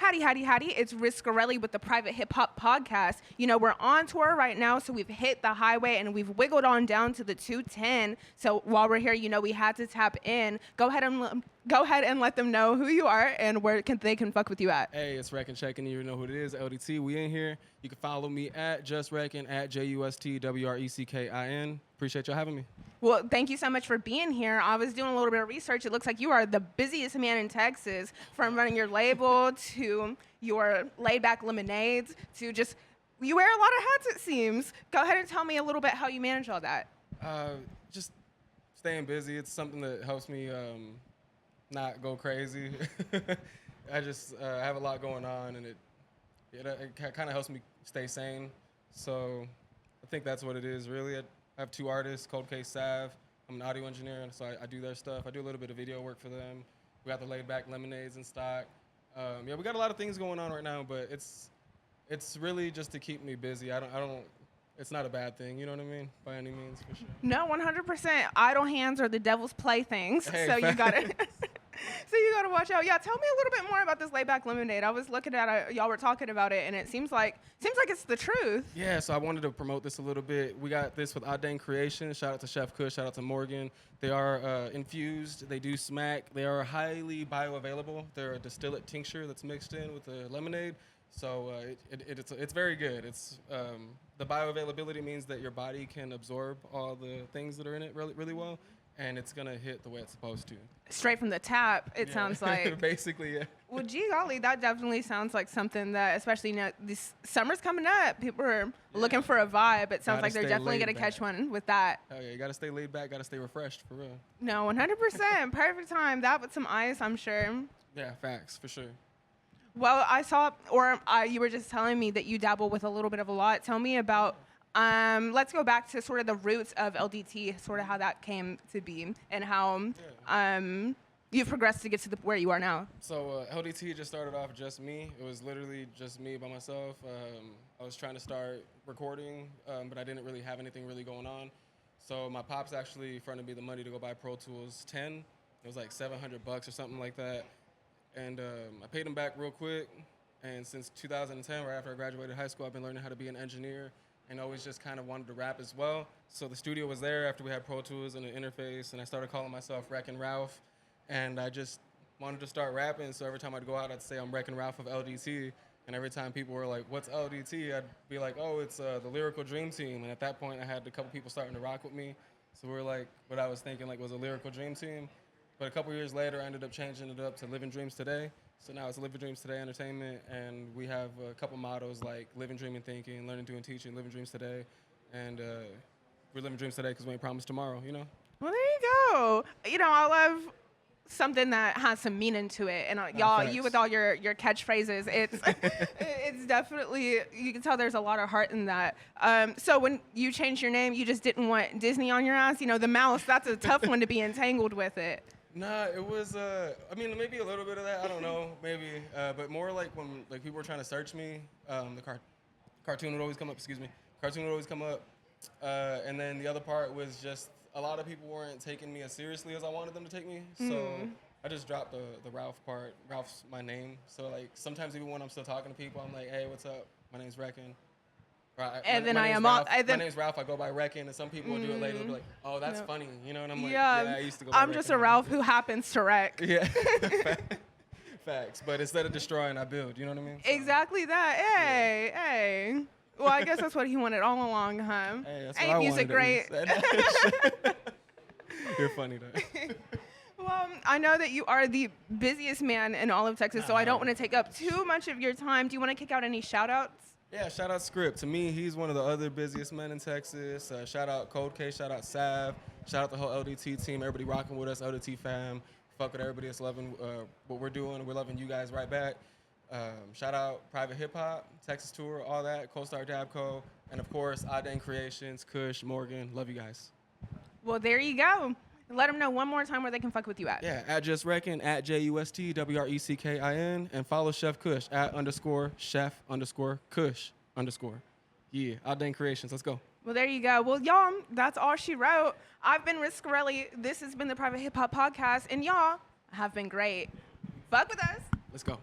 Howdy. It's Rizz with the Private Hip Hop Podcast. You know, we're on tour right now, so we've hit the highway and we've wiggled on down to the 210. So while we're here, you know, we had to tap in. Go ahead and let them know who you are and where they can fuck with you at. Hey, it's WRECKIN checking. You know who it is, LDT. We in here. You can follow me at JustWRECKIN, at JustWRECKIN. Appreciate y'all having me. Well, thank you so much for being here. I was doing a little bit of research. It looks like you are the busiest man in Texas, from running your label to your Laidback lemonades to just, you wear a lot of hats, it seems. Go ahead and tell me a little bit how you manage all that. Just staying busy. It's something that helps me not go crazy. I have a lot going on, and it kind of helps me stay sane. So I think that's what it is, really. I have two artists, Cold Case Sav. I'm an audio engineer, and so I do their stuff. I do a little bit of video work for them. We got the Laidback lemonades in stock. Yeah, we got a lot of things going on right now, but it's really just to keep me busy. It's not a bad thing, you know what I mean? By any means, for sure. No, 100%. Idle hands are the devil's playthings, hey, so you gotta watch out. Yeah, tell me a little bit more about this Laidback lemonade. I was looking at it, y'all were talking about it, and it seems like it's the truth. Yeah, so I wanted to promote this a little bit. We got this with Adane Creations. Shout out to Chef Kush. Shout out to Morgan. They are infused. They do smack. They are highly bioavailable. They're a distillate tincture that's mixed in with the lemonade. So it's very good. It's the bioavailability means that your body can absorb all the things that are in it really, really well, and it's gonna hit the way it's supposed to. Straight from the tap, it sounds like. Basically, yeah. Well, gee golly, that definitely sounds like something that, especially, you know, this summer's coming up. People are looking for a vibe. It sounds like they're definitely gonna catch one with that. Oh yeah, you gotta stay laid back, gotta stay refreshed, for real. No, 100%, perfect time. That with some ice, I'm sure. Yeah, facts, for sure. Well, I saw, you were just telling me that you dabble with a little bit of a lot. Tell me about, let's go back to sort of the roots of LDT, sort of how that came to be, and how you've progressed to get to where you are now. So LDT just started off just me. It was literally just me by myself. I was trying to start recording, but I didn't really have anything really going on. So my pops actually fronted me the money to go buy Pro Tools 10. It was like $700 or something like that. And I paid him back real quick. And since 2010, right after I graduated high school, I've been learning how to be an engineer and always just kind of wanted to rap as well. So the studio was there after we had Pro Tools and an interface, and I started calling myself WRECKIN Ralph. And I just wanted to start rapping, so every time I'd go out, I'd say I'm WRECKIN Ralph of LDT. And every time people were like, what's LDT? I'd be like, oh, it's the Lyrical Dream Team. And at that point, I had a couple people starting to rock with me. So we were like, what I was thinking like was a Lyrical Dream Team. But a couple years later, I ended up changing it up to Living Dreams Today. So now it's Living Dreams Today Entertainment, and we have a couple mottos like Living, Dreaming, Thinking, Learning, Doing, Teaching, Living Dreams Today. And we're living dreams today because we ain't promised tomorrow, you know? Well, there you go. You know, I love something that has some meaning to it. And y'all, you with all your catchphrases, it's definitely, you can tell there's a lot of heart in that. So when you changed your name, you just didn't want Disney on your ass? You know, the mouse, that's a tough one to be entangled with it. Nah, it was, I mean, maybe a little bit of that, I don't know, maybe. But more like when people were trying to search me, the cartoon would always come up, Cartoon would always come up. And then the other part was just a lot of people weren't taking me as seriously as I wanted them to take me. So I just dropped the Ralph part. Ralph's my name. So like sometimes even when I'm still talking to people, I'm like, hey, what's up? My name's WRECKIN. My name's Ralph. I go by WRECKIN, and some people will do it later. They'll be like, "Oh, that's funny," you know. And I'm like, "Yeah, I used to go." I'm just a Ralph who happens to wreck. Yeah, facts. But instead of destroying, I build. You know what I mean? So, exactly that. Hey. Well, I guess that's what he wanted all along, huh? Hey, that's Ain't what music great? You're funny though. Well, I know that you are the busiest man in all of Texas, so I don't want to take up too much of your time. Do you want to kick out any shout-outs? Yeah, shout out Script. To me, he's one of the other busiest men in Texas. Shout out Cold Case, shout out Sav, shout out the whole LDT team, everybody rocking with us, LDT fam. Fuck with everybody that's loving what we're doing. We're loving you guys right back. Shout out Private Hip Hop, Texas Tour, all that, Co-Star Dabco, and of course, Adane Creations, Kush, Morgan. Love you guys. Well, there you go. Let them know one more time where they can fuck with you at. Yeah, at JustWRECKIN, at JustWRECKIN, and follow Chef Kush at _Chef_Kush_. Yeah, Adane Creations. Let's go. Well, there you go. Well, y'all, that's all she wrote. I've been Rizz. This has been the Private Hip Hop Podcast, and y'all have been great. Fuck with us. Let's go.